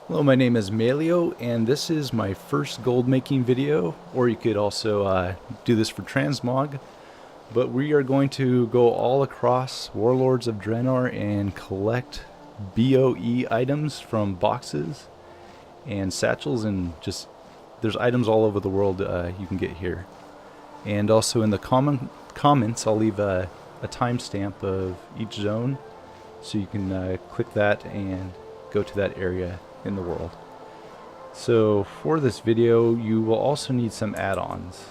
Hello, my name is Malio, and this is my first gold making video, or you could also do this for transmog. But we are going to go all across Warlords of Draenor and collect BoE items from boxes and satchels, and just there's items all over the world you can get here. And also in the comments, I'll leave a timestamp of each zone, so you can click that and go to that area in the world. So for this video, you will also need some add-ons.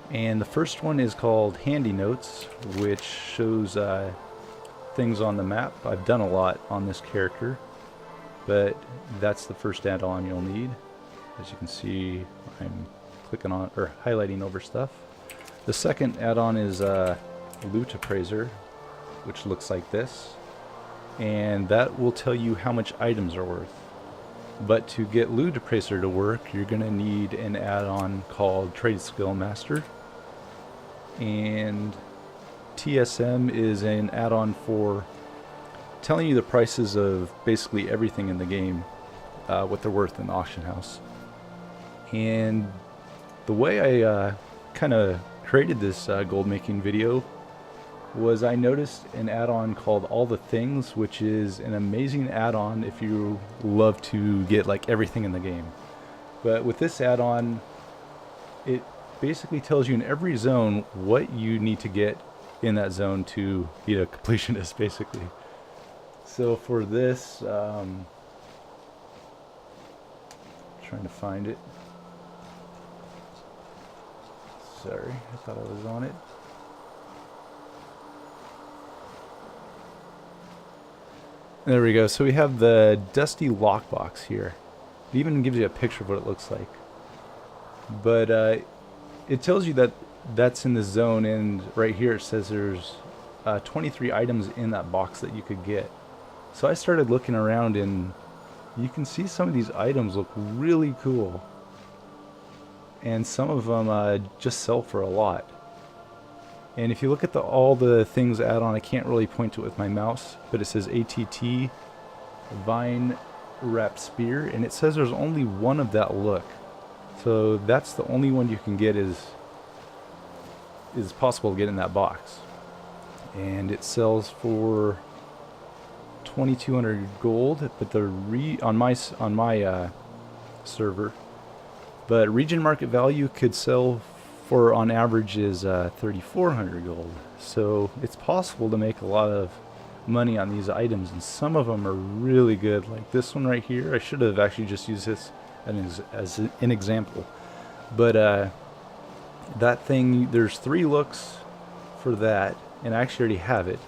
And the first one is called Handy Notes, which shows things on the map. I've done a lot on this character, but that's the first add-on you'll need. As you can see, I'm clicking on or highlighting over stuff. The second add-on is Loot Appraiser, which looks like this, and that will tell you how much items are worth. But to get Loot Appraiser to work, you're going to need an add-on called Trade Skill Master, and TSM is an add-on for telling you the prices of basically everything in the game, what they're worth in the auction house. And the way I kind of created this gold making video was I noticed an add-on called All the Things, which is an amazing add-on if you love to get like everything in the game. But with this add-on, it basically tells you in every zone what you need to get in that zone to be a completionist, basically. So for this, trying to find it. Sorry, I thought I was on it. There we go. So we have the Dusty Lockbox here. It even gives you a picture of what it looks like. But it tells you that that's in the zone, and right here it says there's 23 items in that box that you could get. So I started looking around, and you can see some of these items look really cool. And some of them just sell for a lot. And if you look at all the things add-on, I can't really point to it with my mouse, but it says ATT Vine Wrap Spear, and it says there's only one of that look. So that's the only one you can get is possible to get in that box. And it sells for 2,200 gold, but the on my server. But region market value could sell for on average is 3,400 gold. So it's possible to make a lot of money on these items, and some of them are really good, like this one right here. I should have actually just used this as an example, but that thing, there's 3 looks for that, and I actually already have it.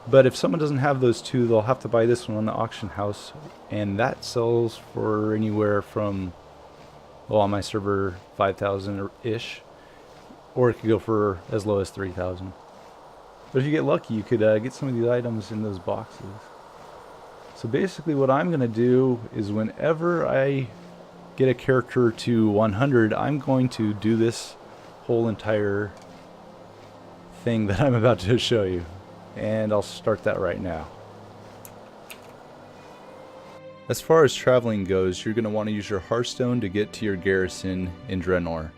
But if someone doesn't have those 2, they'll have to buy this one on the auction house, and that sells for anywhere from, well, on my server, 5,000 ish, or it could go for as low as 3,000. But if you get lucky, you could get some of these items in those boxes. So basically what I'm going to do is whenever I get a character to 100, I'm going to do this whole entire thing that I'm about to show you. And I'll start that right now. As far as traveling goes, you're going to want to use your Hearthstone to get to your garrison in Draenor.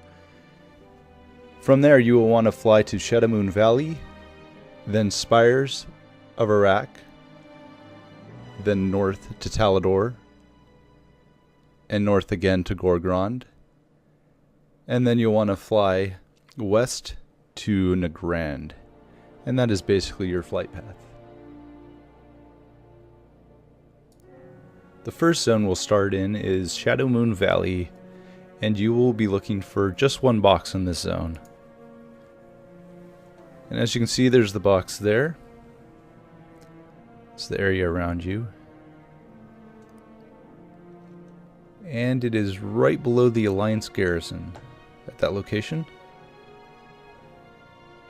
From there, you will want to fly to Shadowmoon Valley, then Spires of Arak, then north to Talador, and north again to Gorgrond. And then you'll want to fly west to Nagrand, and that is basically your flight path. The first zone we'll start in is Shadowmoon Valley, and you will be looking for just one box in this zone. And as you can see, there's the box there. It's the area around you. And it is right below the Alliance garrison at that location.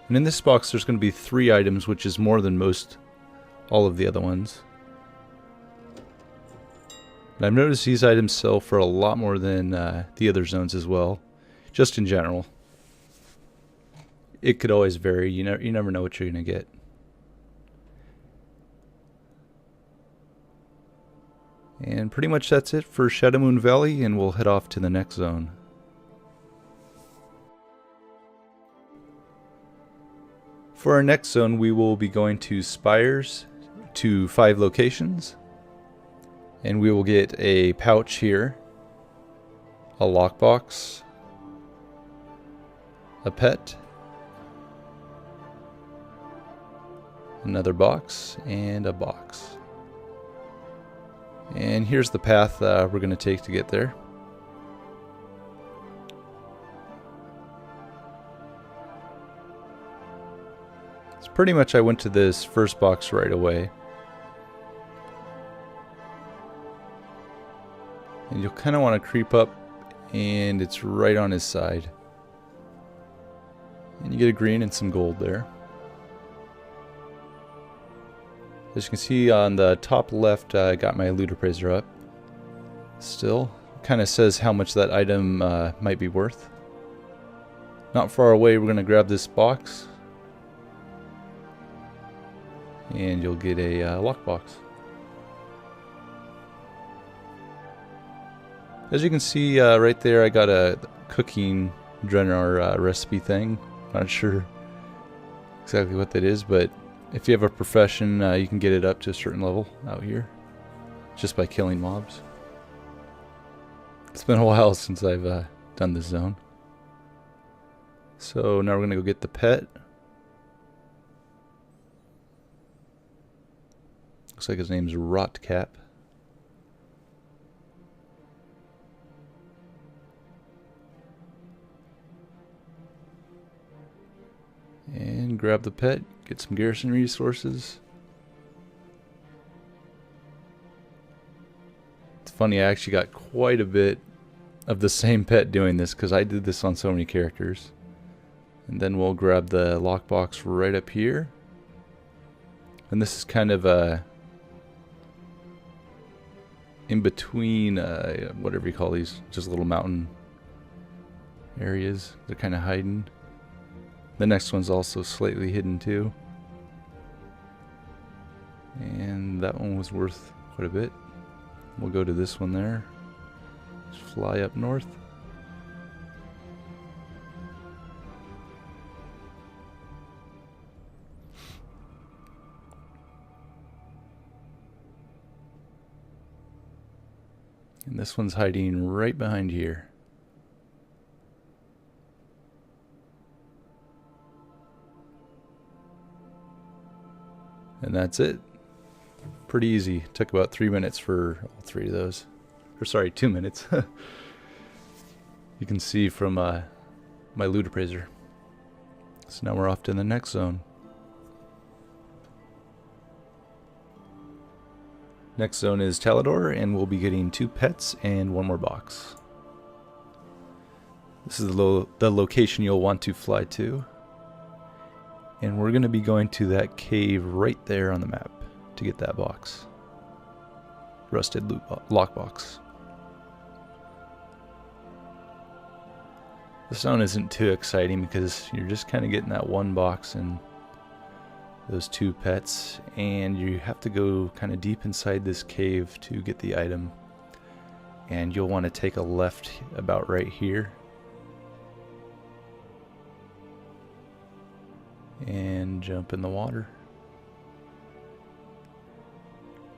And in this box there's going to be 3 items, which is more than all of the other ones. And I've noticed these items sell for a lot more than the other zones as well, just in general. It could always vary. You never know what you're going to get. And pretty much that's it for Shadowmoon Valley, and we'll head off to the next zone. For our next zone, we will be going to Spires, to 5 locations. And we will get a pouch here, a lockbox, a pet, another box, and a box. And here's the path we're going to take to get there. So pretty much I went to this first box right away. And you'll kind of want to creep up, and it's right on his side. And you get a green and some gold there. As you can see on the top left, I got my loot appraiser up. Still, kind of says how much that item might be worth. Not far away, we're going to grab this box. And you'll get a lockbox. As you can see right there, I got a cooking Draenor recipe thing. Not sure exactly what that is, but if you have a profession, you can get it up to a certain level out here just by killing mobs. It's been a while since I've done this zone. So now we're going to go get the pet. Looks like his name's Rotcap. And grab the pet, get some garrison resources. It's funny, I actually got quite a bit of the same pet doing this because I did this on so many characters. And then we'll grab the lockbox right up here. And this is kind of in between, whatever you call these, just little mountain areas. They're kind of hiding. The next one's also slightly hidden too. And that one was worth quite a bit. We'll go to this one there. Just fly up north. And this one's hiding right behind here. And that's it. Pretty easy. Took about 3 minutes for all 3 of those. Or sorry, 2 minutes. You can see from my loot appraiser. So now we're off to the next zone. Next zone is Talador, and we'll be getting 2 pets and 1 more box. This is the location you'll want to fly to. And we're going to be going to that cave right there on the map to get that box. Rusted loot lockbox. This zone isn't too exciting because you're just kind of getting that 1 box and those 2 pets. And you have to go kind of deep inside this cave to get the item. And you'll want to take a left about right here. And jump in the water.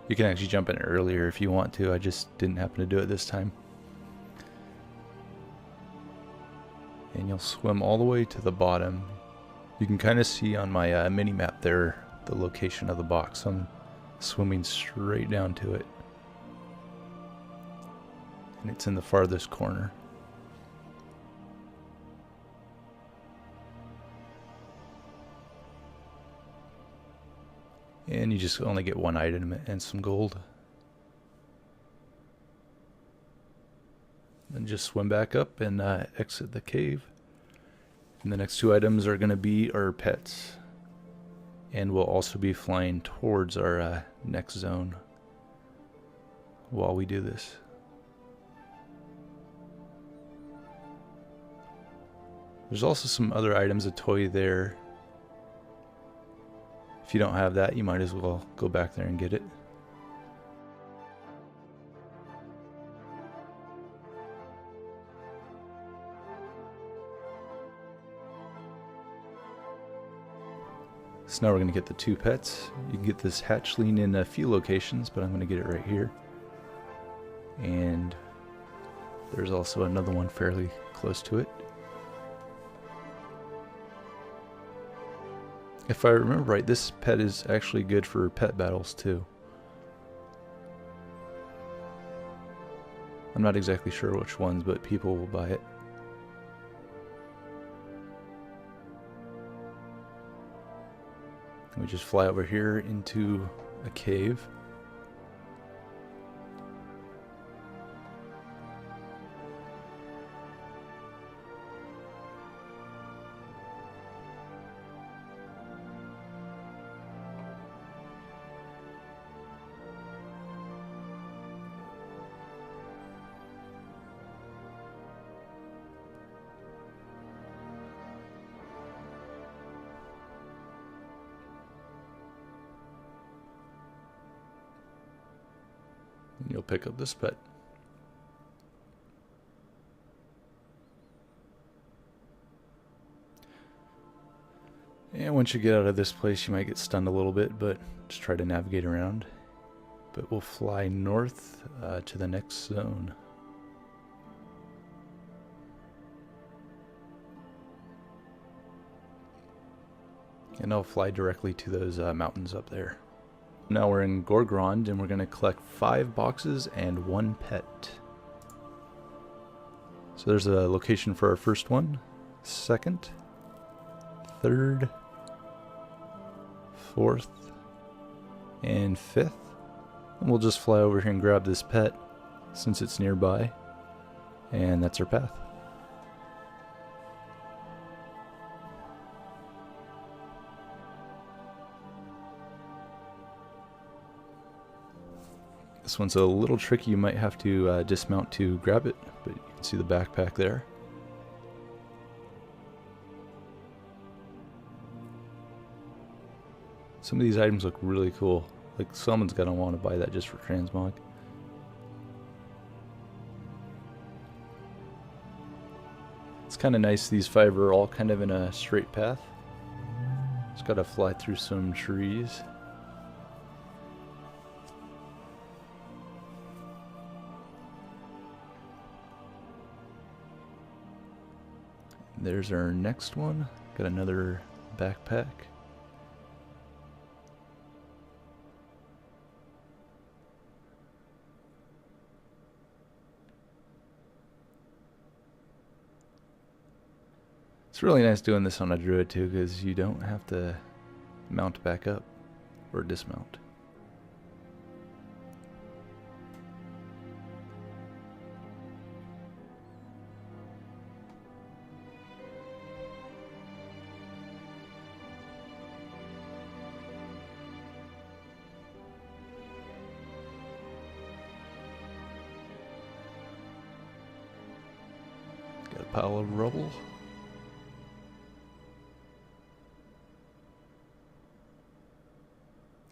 You can actually jump in earlier if you want to. I just didn't happen to do it this time. And you'll swim all the way to the bottom. You can kind of see on my mini map there the location of the box. I'm swimming straight down to it. And it's in the farthest corner. And you just only get 1 item and some gold. Then just swim back up and exit the cave. And the next 2 items are going to be our pets. And we'll also be flying towards our next zone while we do this. There's also some other items, a toy there. If you don't have that, you might as well go back there and get it. So now we're going to get the 2 pets. You can get this hatchling in a few locations, but I'm going to get it right here. And there's also another one fairly close to it. If I remember right, this pet is actually good for pet battles too. I'm not exactly sure which ones, but people will buy it. We just fly over here into a cave. And you'll pick up this pet. And once you get out of this place, you might get stunned a little bit, but just try to navigate around. But we'll fly north to the next zone. And I'll fly directly to those mountains up there. Now we're in Gorgrond, and we're going to collect 5 boxes and 1 pet. So there's a location for our first one, second, third, fourth, and fifth. And we'll just fly over here and grab this pet since it's nearby. And that's our path. This one's a little tricky. You might have to dismount to grab it, but you can see the backpack there. Some of these items look really cool. Like, someone's gonna want to buy that just for transmog. It's kind of nice. These 5 are all kind of in a straight path. Just gotta fly through some trees. There's our next one. Got another backpack. It's really nice doing this on a druid too, because you don't have to mount back up or dismount. Got a pile of rubble.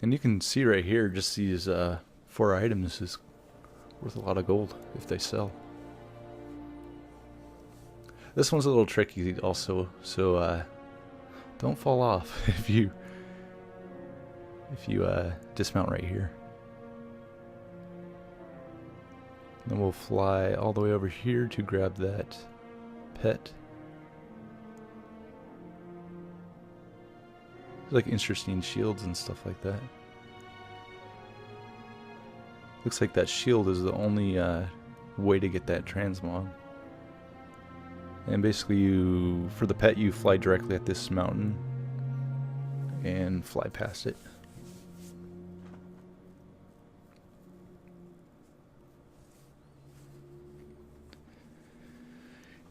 And you can see right here, just these 4 items is worth a lot of gold if they sell. This one's a little tricky also, so don't fall off if you dismount right here. Then we'll fly all the way over here to grab that pet. Like interesting shields and stuff like that. Looks like that shield is the only way to get that transmog. And basically, for the pet, you fly directly at this mountain and fly past it.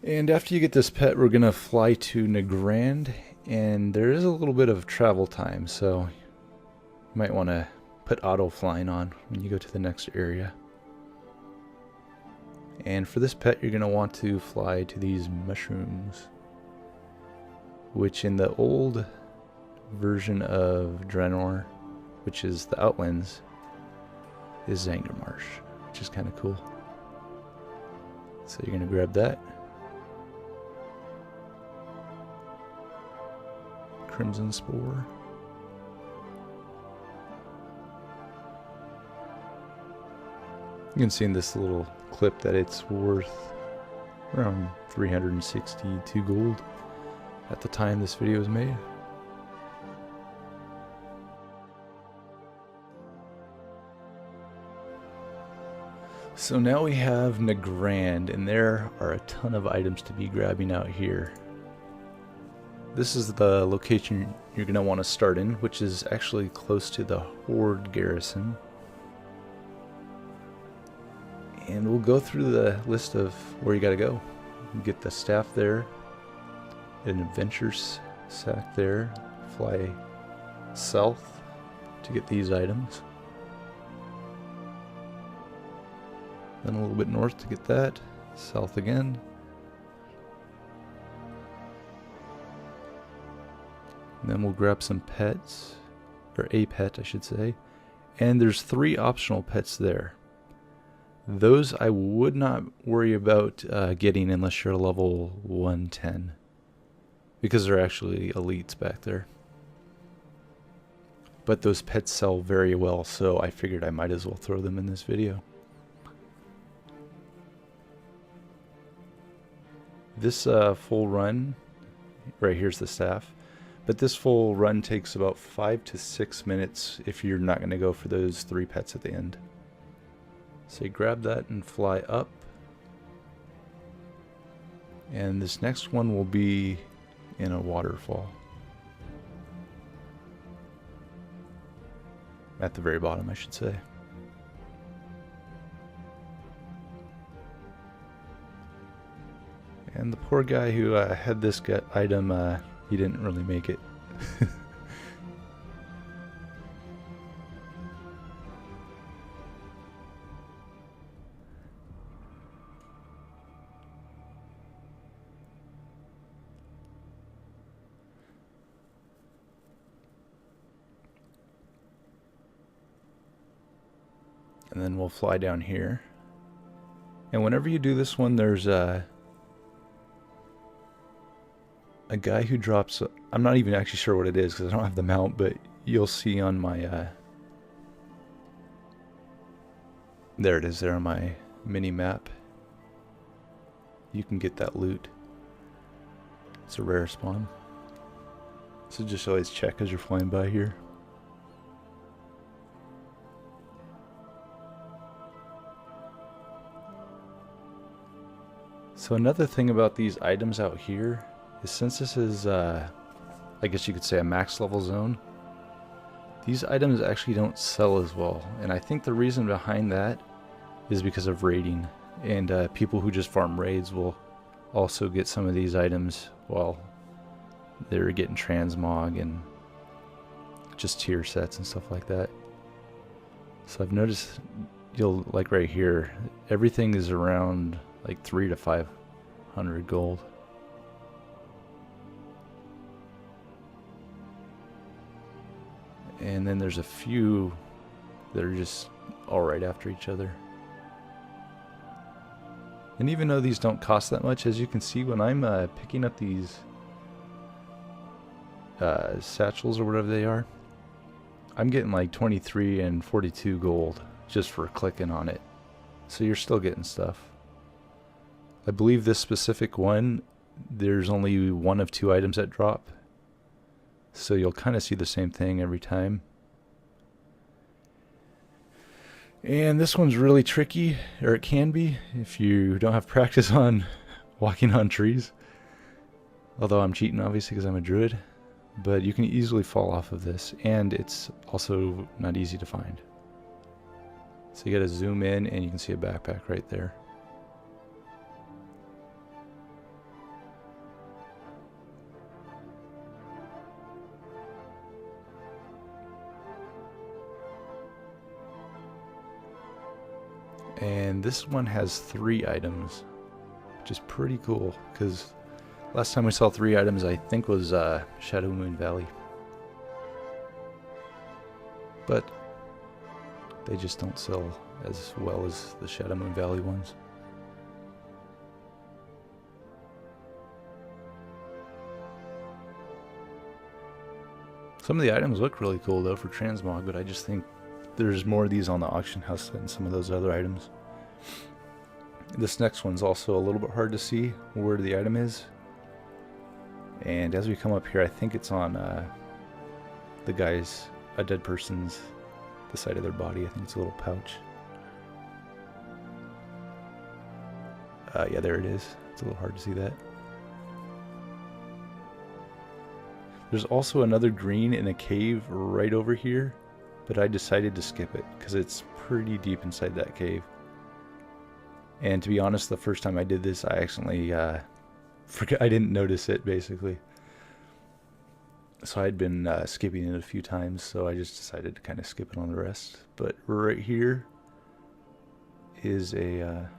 And after you get this pet, we're gonna fly to Nagrand. And there is a little bit of travel time, so you might want to put auto flying on when you go to the next area. And for this pet, you're going to want to fly to these mushrooms, which in the old version of Draenor, which is the Outlands, is Zangarmarsh, which is kind of cool. So you're going to grab that. Crimson Spore. You can see in this little clip that it's worth around 362 gold at the time this video was made. So now we have Nagrand, and there are a ton of items to be grabbing out here. This is the location you're going to want to start in, which is actually close to the Horde garrison. And we'll go through the list of where you got to go. You get the staff there, an adventures sack there, fly south to get these items. Then a little bit north to get that, south again. And then we'll grab some pets, or a pet I should say. And there's 3 optional pets there. Those I would not worry about getting unless you're level 110. Because they're actually elites back there. But those pets sell very well, so I figured I might as well throw them in this video. This full run, right here's the staff, but this full run takes about 5 to 6 minutes if you're not going to go for those 3 pets at the end. So you grab that and fly up. And this next one will be in a waterfall. At the very bottom, I should say. And the poor guy who had this item, he didn't really make it. And then we'll fly down here. And whenever you do this one, there's a guy who drops, I'm not even actually sure what it is because I don't have the mount, but you'll see on my, there it is there on my mini map. You can get that loot. It's a rare spawn. So just always check as you're flying by here. So another thing about these items out here is since this is, I guess you could say a max level zone, these items actually don't sell as well. And I think the reason behind that is because of raiding. And people who just farm raids will also get some of these items while they're getting transmog and just tier sets and stuff like that. So I've noticed, you'll, like right here, everything is around like 300 to 500 gold. And then there's a few that are just all right after each other. And even though these don't cost that much, as you can see when I'm picking up these satchels or whatever they are, I'm getting like 23 and 42 gold just for clicking on it. So you're still getting stuff. I believe this specific one, there's only 1 of 2 items that drop. So you'll kind of see the same thing every time. And this one's really tricky, or it can be, if you don't have practice on walking on trees. Although I'm cheating obviously because I'm a druid. But you can easily fall off of this, and it's also not easy to find. So you gotta zoom in and you can see a backpack right there. And this one has 3 items, which is pretty cool, because last time we saw 3 items I think was Shadowmoon Valley. But they just don't sell as well as the Shadowmoon Valley ones. Some of the items look really cool though for transmog, but I just think there's more of these on the auction house than some of those other items. This next one's also a little bit hard to see where the item is. And as we come up here, I think it's on the guy's, a dead person's, the side of their body. I think it's a little pouch. Yeah, there it is. It's a little hard to see that. There's also another green in a cave right over here, but I decided to skip it because it's pretty deep inside that cave. And to be honest, the first time I did this, I accidentally forgot. I didn't notice it, basically. So I'd been skipping it a few times, so I just decided to kind of skip it on the rest. But right here is a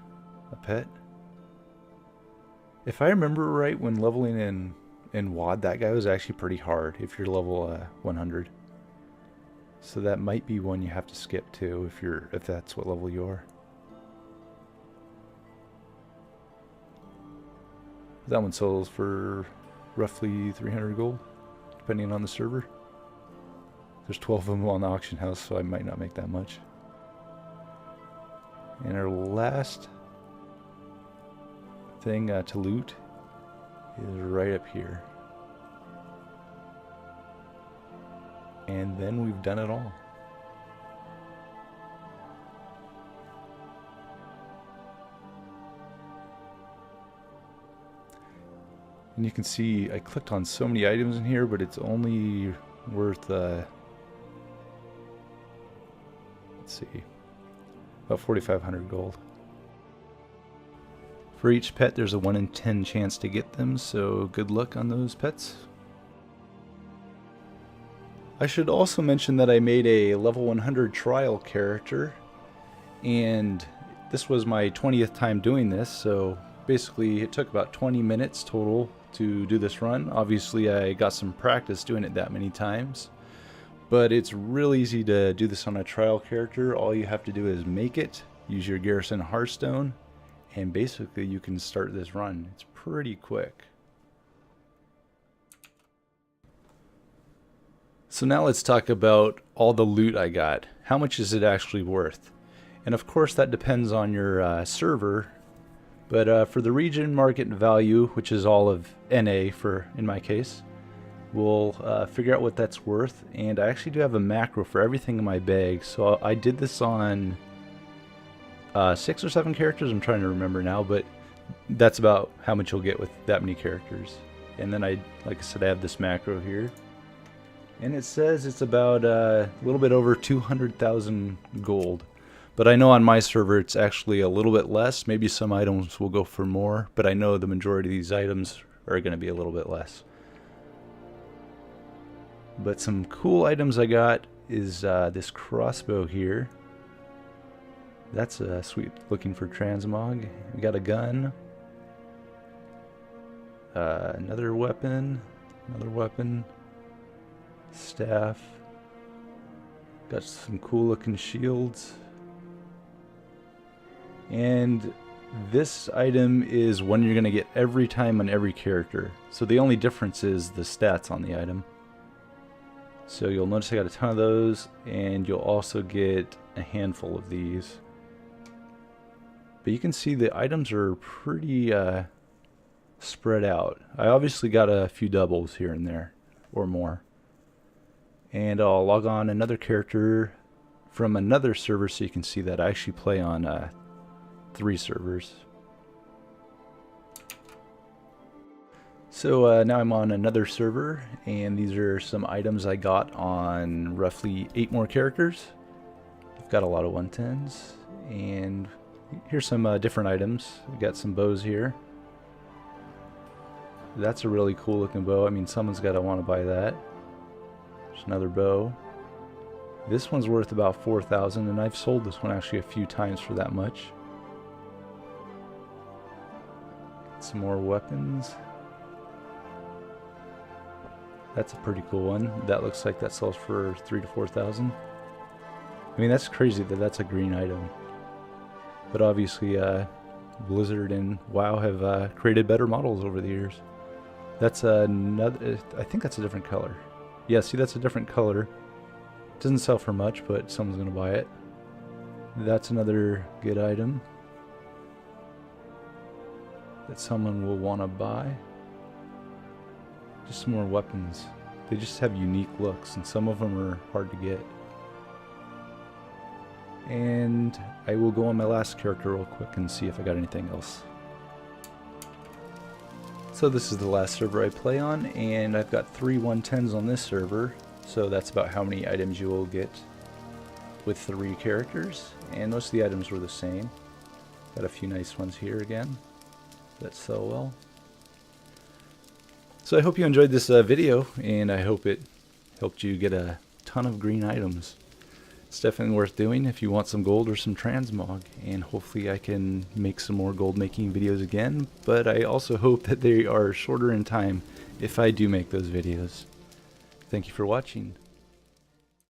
pet. If I remember right, when leveling in WoD, that guy was actually pretty hard if you're level 100. So that might be one you have to skip too if that's what level you are. That one sells for roughly 300 gold, depending on the server. There's 12 of them on the auction house, so I might not make that much. And our last thing to loot is right up here. And then we've done it all. And you can see I clicked on so many items in here, but it's only worth let's see, about 4,500 gold. For each pet, there's a 1 in 10 chance to get them, so good luck on those pets. I should also mention that I made a level 100 trial character, and this was my 20th time doing this, so basically it took about 20 minutes total to do this run. Obviously I got some practice doing it that many times, but it's real easy to do this on a trial character. All you have to do is make it, use your Garrison Hearthstone, and basically you can start this run. It's pretty quick. So now let's talk about all the loot I got. How much is it actually worth? And of course that depends on your server, but for the region market value, which is all of NA in my case, we'll figure out what that's worth. And I actually do have a macro for everything in my bag, so I did this on 6 or 7 characters, I'm trying to remember now, but that's about how much you'll get with that many characters. And then like I said, I have this macro here, and it says it's about a little bit over 200,000 gold. But I know on my server it's actually a little bit less. Maybe some items will go for more, but I know the majority of these items are going to be a little bit less. But some cool items I got is this crossbow here. That's sweet, looking for transmog. We got a gun, another weapon, staff. Got some cool looking shields. And this item is one you're going to get every time on every character. So the only difference is the stats on the item. So you'll notice I got a ton of those, and you'll also get a handful of these. But you can see the items are pretty spread out. I obviously got a few doubles here and there, or more. And I'll log on another character from another server so you can see that I actually play on 3 servers. So now I'm on another server, and these are some items I got on roughly 8 more characters. I've got a lot of 110s, and here's some different items. We got some bows here. That's a really cool looking bow. I mean, someone's got to want to buy that. There's another bow. This one's worth about 4,000, and I've sold this one actually a few times for that much. Some more weapons. That's a pretty cool one. That looks like that sells for 3,000 to 4,000. I mean, that's crazy that that's a green item. But obviously, Blizzard and WoW have created better models over the years. That's another. I think that's a different color. Yeah, see, that's a different color. Doesn't sell for much, but someone's gonna buy it. That's another good item. that someone will want to buy. Just some more weapons. They just have unique looks, and some of them are hard to get. And I will go on my last character real quick and see if I got anything else. So this is the last server I play on, and I've got 3 110s on this server, so that's about how many items you will get with 3 characters, and most of the items were the same. Got a few nice ones here again that sell well. So I hope you enjoyed this video, and I hope it helped you get a ton of green items. It's definitely worth doing if you want some gold or some transmog, and hopefully I can make some more gold making videos again, but I also hope that they are shorter in time if I do make those videos. Thank you for watching.